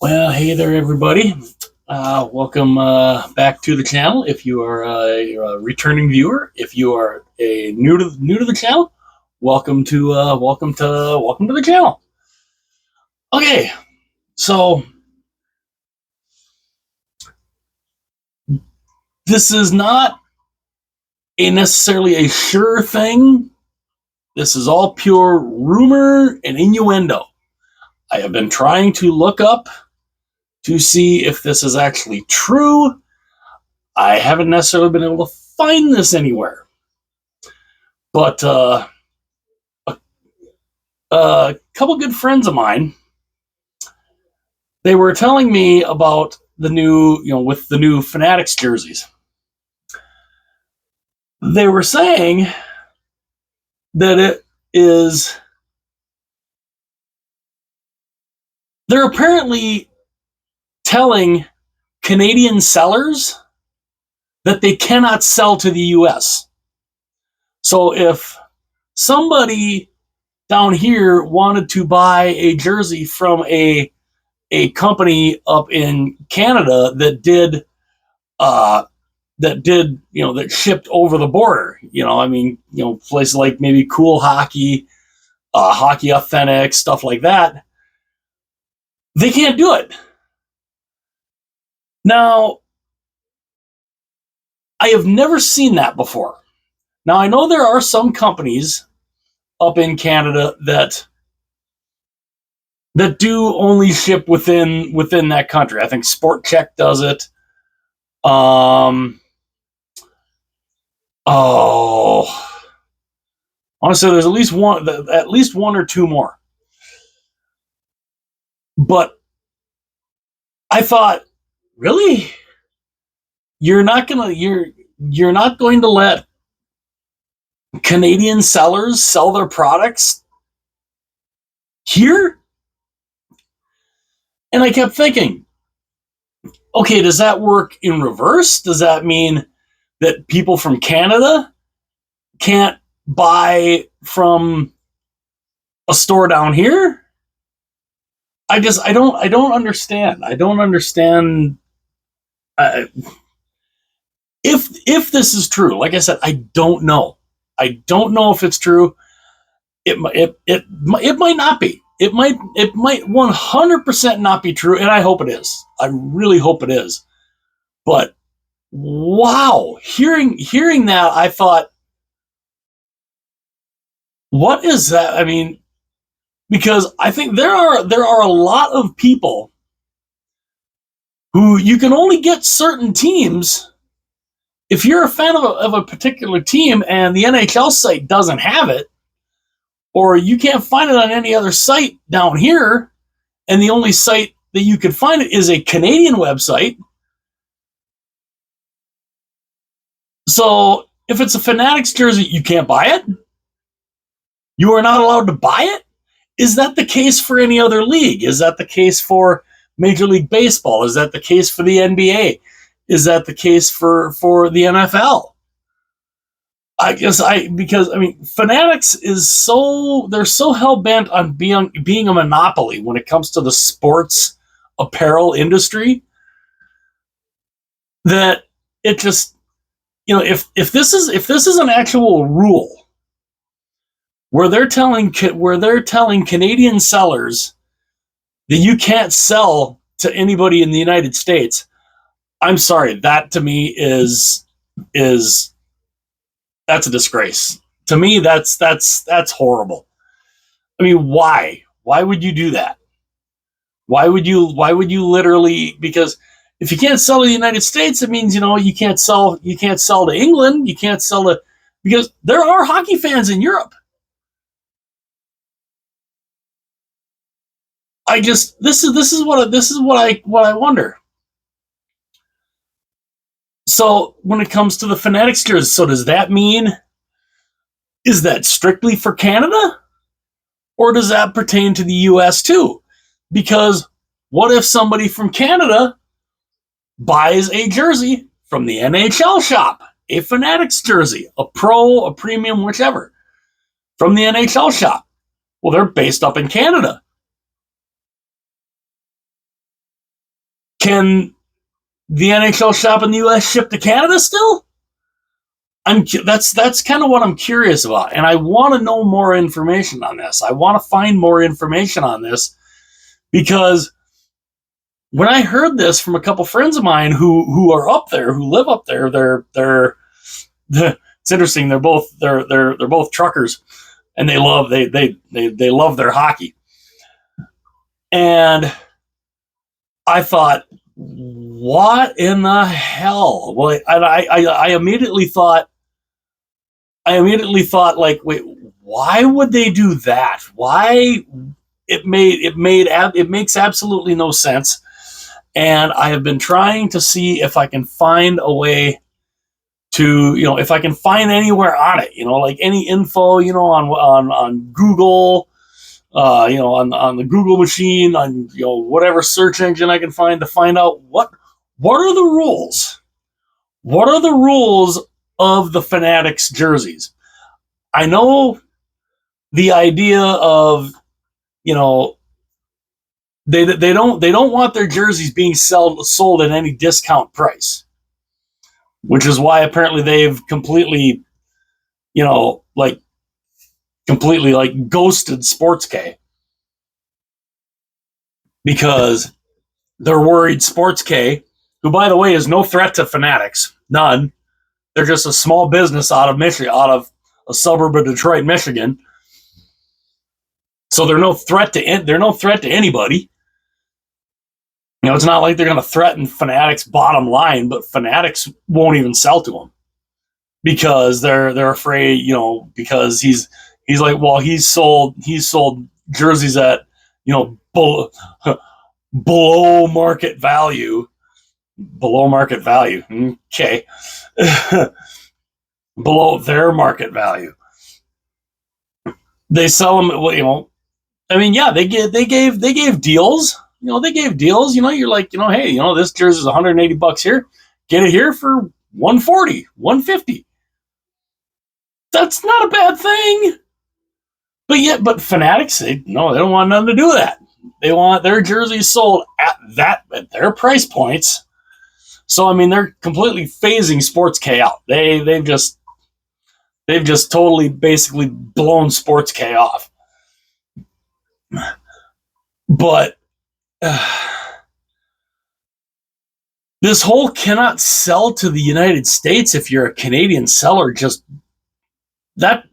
Well, hey there, everybody. Welcome back to the channel. If you are a returning viewer, if you are a new to the channel, welcome to the channel. Okay, so this is not necessarily a sure thing. This is all pure rumor and innuendo. I have been trying to look up to see if this is actually true. I haven't necessarily been able to find this anywhere. But a couple good friends of mine, they were telling me about the new, with the new Fanatics jerseys. They were saying that they're apparently telling Canadian sellers that they cannot sell to the US. So if somebody down here wanted to buy a jersey from a company up in Canada that shipped over the border, places like maybe Cool Hockey, Hockey Authentic, stuff like that, they can't do it. Now, I have never seen that before. Now, I know there are some companies up in Canada that do only ship within that country. I think Sport Check does it. Honestly, there's at least one or two more. But I thought, really? You're not going to let Canadian sellers sell their products here? And I kept thinking, okay, does that work in reverse? Does that mean that people from Canada can't buy from a store down here? I don't understand. I don't understand. If this is true, like I said, I don't know. I don't know if it's true. It might not be. It might 100% not be true, and I hope it is. I really hope it is. But wow, hearing that, I thought, what is that? I mean, because I think there are a lot of people who you can only get certain teams if you're a fan of a particular team and the NHL site doesn't have it, or you can't find it on any other site down here, and the only site that you can find it is a Canadian website. So if it's a Fanatics jersey, you can't buy it? You are not allowed to buy it? Is that the case for any other league? Is that the case for Major League Baseball? Is that the case for the NBA? Is that the case for the NFL? Because Fanatics they're so hell-bent on being a monopoly when it comes to the sports apparel industry that it just, if this is an actual rule where they're telling Canadian sellers that you can't sell to anybody in the United States, I'm sorry, that to me is that's a disgrace. To me, that's horrible. I mean, why? Why would you do that? Why would you literally? Because if you can't sell to the United States, it means you can't sell to England. You can't sell to, because there are hockey fans in Europe. This is what I wonder. So when it comes to the Fanatics jersey, so does that mean, is that strictly for Canada? Or does that pertain to the US too? Because what if somebody from Canada buys a jersey from the NHL shop, a Fanatics jersey, a pro, a premium, whichever, from the NHL shop? Well, they're based up in Canada. Can the NHL shop in the U.S. ship to Canada still? That's kind of what I'm curious about, and I want to know more information on this. I want to find more information on this because when I heard this from a couple friends of mine who are up there, who live up there, they're it's interesting. They're both truckers, and they love their hockey. And I thought, what in the hell? Well, I immediately thought, like, wait, why would they do that? Why? It makes absolutely no sense. And I have been trying to see if I can find a way to, if I can find anywhere on it, like any info, on Google, on the Google machine, on, whatever search engine I can find to find out what are the rules? What are the rules of the Fanatics jerseys? I know the idea of, they don't want their jerseys being sold at any discount price, which is why apparently they've completely ghosted Sports K, because they're worried Sports K, who by the way is no threat to Fanatics, none. They're just a small business out of Michigan, out of a suburb of Detroit, Michigan. So they're no threat to anybody. It's not like they're going to threaten Fanatics' bottom line, but Fanatics won't even sell to them because they're afraid. Because he's like, well, he's sold jerseys at below market value. Below market value. Okay. Below their market value. They sell them. Well, yeah, they gave deals. They gave deals. You're like, hey, this jersey is $180 here. Get it here for $140, $150. That's not a bad thing. But Fanatics, they don't want nothing to do with that. They want their jerseys sold at their price points. So they're completely phasing Sports K out. They've just totally basically blown Sports K off. But this whole cannot sell to the United States if you're a Canadian seller, that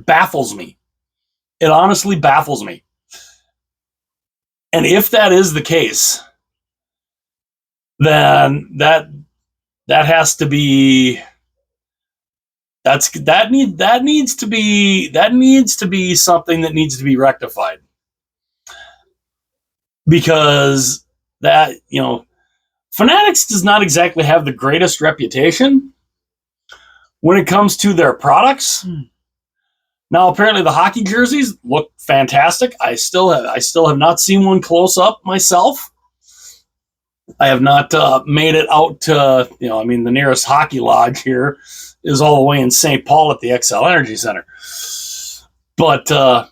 baffles me. It honestly baffles me. And if that is the case, then that has to be that needs to be something that needs to be rectified, because that Fanatics does not exactly have the greatest reputation when it comes to their products. Now, apparently, the hockey jerseys look fantastic. I still have not seen one close up myself. I have not made it out to, the nearest hockey lodge here is all the way in St. Paul at the XL Energy Center. But, I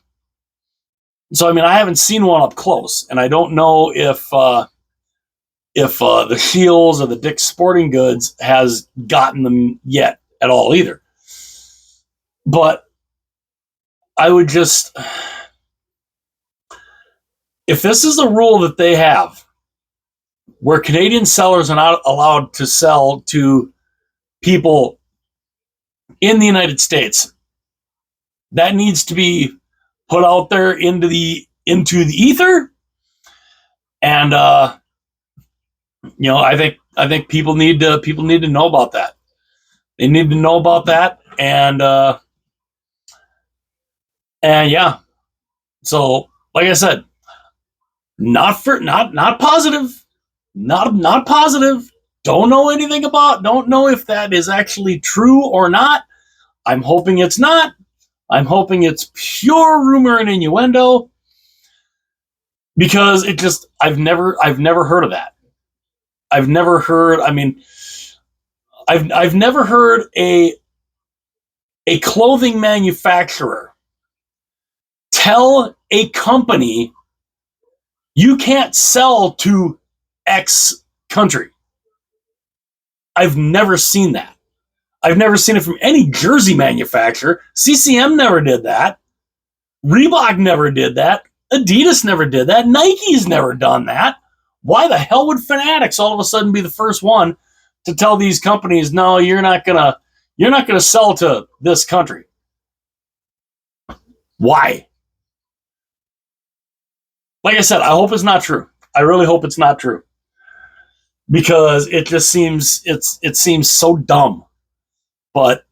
haven't seen one up close, and I don't know if the Shields or the Dick's Sporting Goods has gotten them yet at all either. But I would just, if this is the rule that they have, where Canadian sellers are not allowed to sell to people in the United States, that needs to be put out there into the ether. And I think people need to know about that. They need to know about that, and yeah. So, like I said, not positive. Not positive. Don't know anything about. Don't know if that is actually true or not. I'm hoping it's not. I'm hoping it's pure rumor and innuendo, because I've never heard of that. I've never heard. I've never heard a clothing manufacturer tell a company You can't sell to X country. I've never seen that. I've never seen it from any jersey manufacturer. CCM never did that. Reebok never did that. Adidas never did that. Nike's never done that. Why the hell would Fanatics all of a sudden be the first one to tell these companies, no, you're not gonna sell to this country? Why? Like I said, I hope it's not true. I really hope it's not true, because it just seems it seems so dumb. But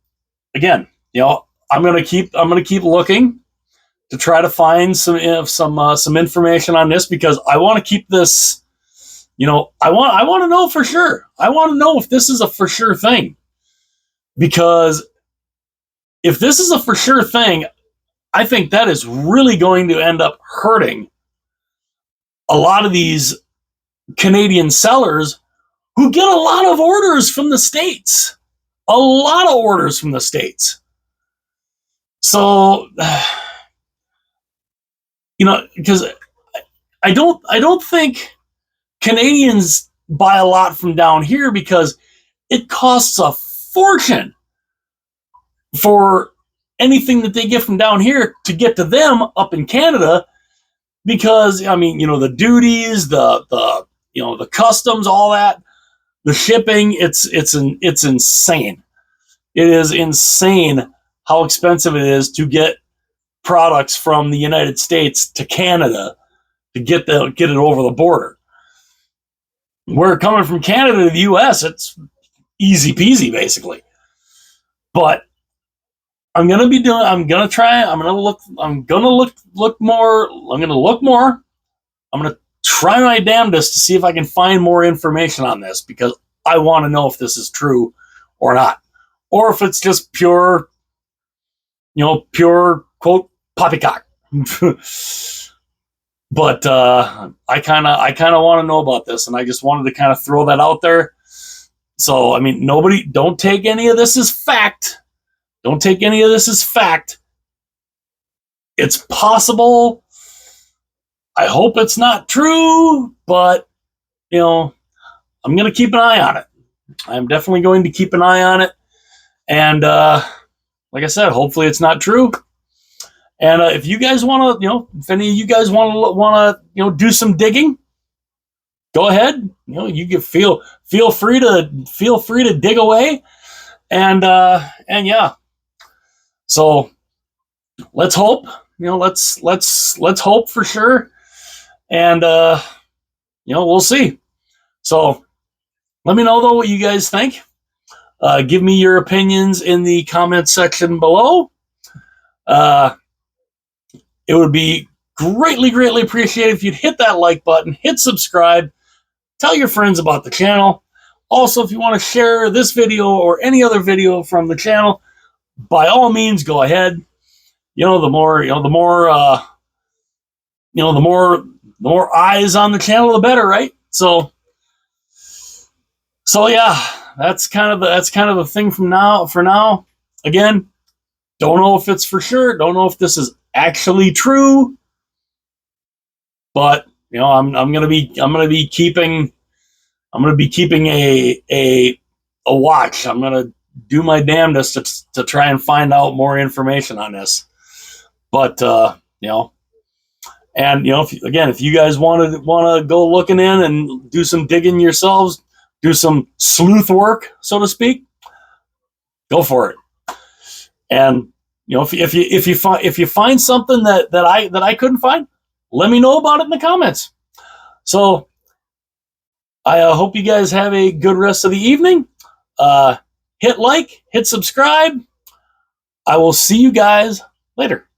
again, I'm gonna keep looking to try to find some information on this, because I want to keep this. I want to know for sure. I want to know if this is a for sure thing, because if this is a for sure thing, I think that is really going to end up hurting a lot of these Canadian sellers who get a lot of orders from the States. A lot of orders from the States. So, because I don't think Canadians buy a lot from down here, because it costs a fortune for anything that they get from down here to get to them up in Canada, because the duties, the customs, all that, the shipping, it's insane. It is insane how expensive it is to get products from the United States to Canada to get it over the border. Where coming from Canada to the US, it's easy peasy basically. But I'm gonna look more. I'm gonna try my damnedest to see if I can find more information on this, because I want to know if this is true or not, or if it's just pure quote poppycock. But I kind of want to know about this, and I just wanted to kind of throw that out there. So don't take any of this as fact. Don't take any of this as fact. It's possible. I hope it's not true, but I'm going to keep an eye on it. I'm definitely going to keep an eye on it, and like I said, hopefully it's not true. And if you guys want to, if any of you guys want to, do some digging, go ahead. You can feel free to dig away, and yeah. So let's hope. Let's hope for sure, and we'll see. So let me know though what you guys think. Give me your opinions in the comments section below. It would be greatly, greatly appreciated if you'd hit that like button, hit subscribe, tell your friends about the channel. Also, if you want to share this video or any other video from the channel, by all means, go ahead. The more eyes on the channel, the better, right? So yeah, that's kind of the thing for now. Again, don't know if it's for sure. Don't know if this is actually true, but I'm gonna be keeping a watch. I'm gonna do my damnedest to try and find out more information on this. But if you guys want to go looking in and do some digging yourselves, do some sleuth work, so to speak, go for it. And if you find something that I couldn't find, let me know about it in the comments. So I hope you guys have a good rest of the evening. Hit like, hit subscribe. I will see you guys later.